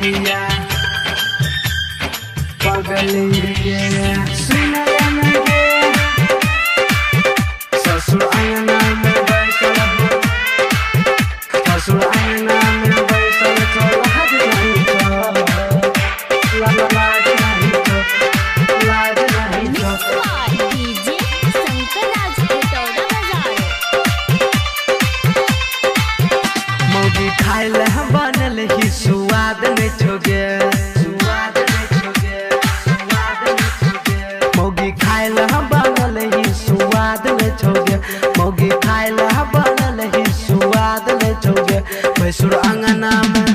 मोगिया पगली गे ससुर अंगना में बैसल हो ससुर अंगना में बैसल तो लाज नहीं तो लाज नहीं तो लाज नहीं तो डीजे शंकर राज हेटौड़ा बाजार। मोगी खाइल बनल ही स्वाद नहीं छोगे स्वाद नहीं छोगे स्वाद नहीं छोगे मोगी खाइल बनल ही स्वाद नहीं छोगे मोगी खाइल बनल ही स्वाद नहीं छोगे भैंसुर अंगना में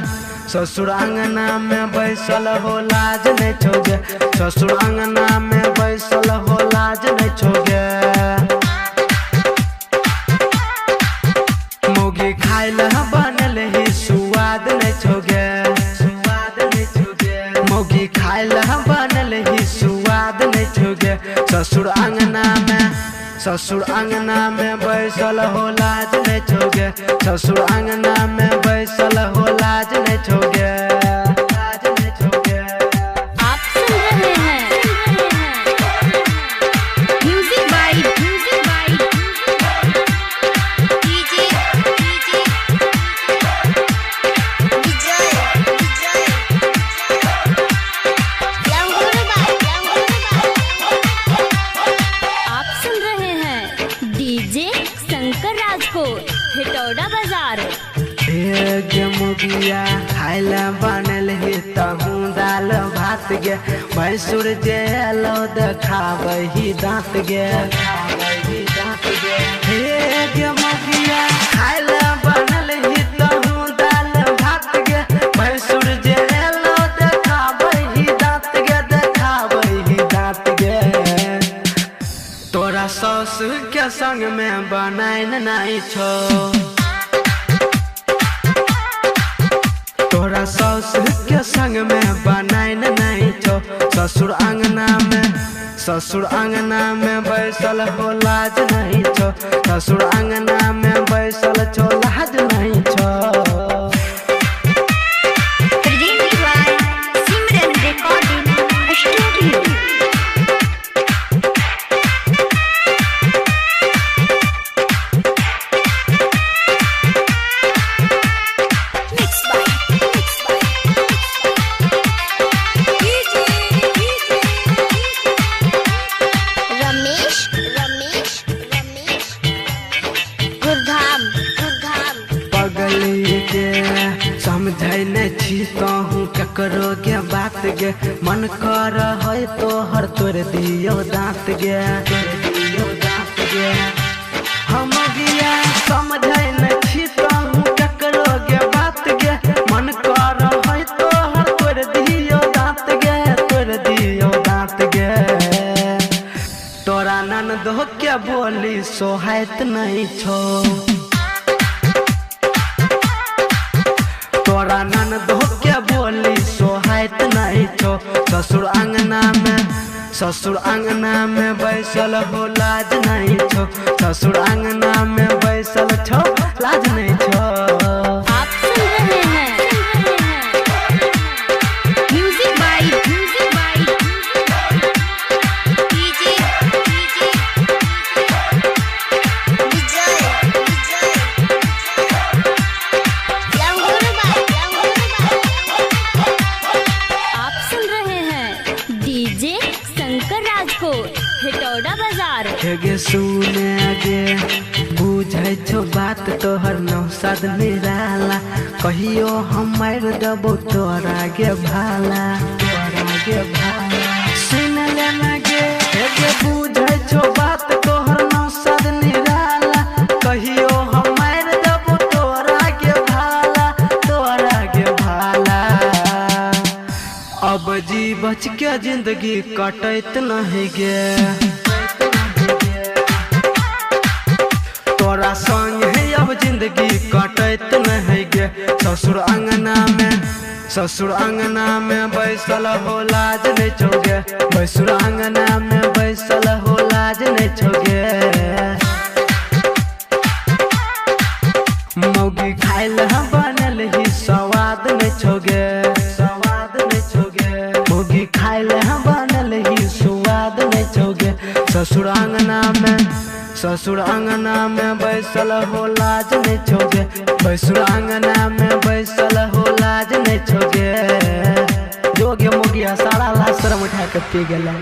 ससुर अंगना में बैसल हो लाज नहीं छोगे ससुर अंगना में बैसल हो लाज नहीं छोगे मोगी खाइल बनल ही स्वाद नहीं छोगे स्वाद नहीं छोगे मोगी खाइल बनल ही स्वाद नहीं छोगे ससुर अंगना में बैसल हो लाज नहीं छोगे ससुर अंगना में बैसल हो लाज नहीं छोगे लाज नहीं छोगे। आप सुन रहे हैं म्यूजिक बाय डीजे विजय आप सुन रहे हैं डीजे शंकर राजकोट हेटौड़ा बाजार। मोगिया खाइल बनल ही तहूँ दाल भात गे भैंसुर जेलो देखाबै ही दाँत गे हे मोगिया खाइल बनल ही तहूँ दाल भात गे भैंसुर जेलो देखाबै ही दाँत गे तोरा सास के संग में बनाइन नहीं छो तोरा सास के संग में बनाइन नहीं छो ससुर अंगना में बैसल हो लाज नहीं छो ससुर अंगना में बैसल छो लाज नहीं छो। समझै नहीं छी कहूँ ककरो के बात गे मन कर है तो हर तोड़ दियो दाँत गे हम गिया समझै नहीं छी कहूँ ककरो के बात गे मन कर है तो हर तोड़ दियो दाँत गे तोरा ननदो के बोली सोहाइत नहीं छो तोरा ननदो के बोली सोहाइत नहीं छो ससुर अंगना में बैसल हो लाज नहीं छो ससुर अंगना में बैसल छो लाज नहीं छो। आप सुन रहे हैं म्यूजिक बाय डीजे विजय आप सुन रहे हैं डीजे शंकर राजकोट हेटौड़ा बाजार। गे सुने गे बुझै छो बात तोहर नौसद निराला कहियो हम मार देबो तोरा गे भाला सुन लेना गे बुझै छो बात तोहर नौसद निराला कहियो हम मार देबो तोरा गे भाला अब जी बच के जिंदगी कटैत नहीं गे तोरा संग है अब जिंदगी कटैत नहीं गे ससुर अंगना में बैसल हो लाज नहीं छोगे भैंसुर अंगना में बैसल हो लाज नहीं छोगे मौगी खाइल बनल ही स्वाद नहीं छोगे। ससुर अंगना में बैसल हो लाज नहीं छोगे, ससुर अंगना में बैसल हो लाज नहीं छोगे। जोगे मोगिया सारा ला शर्म उठा के पी गेला।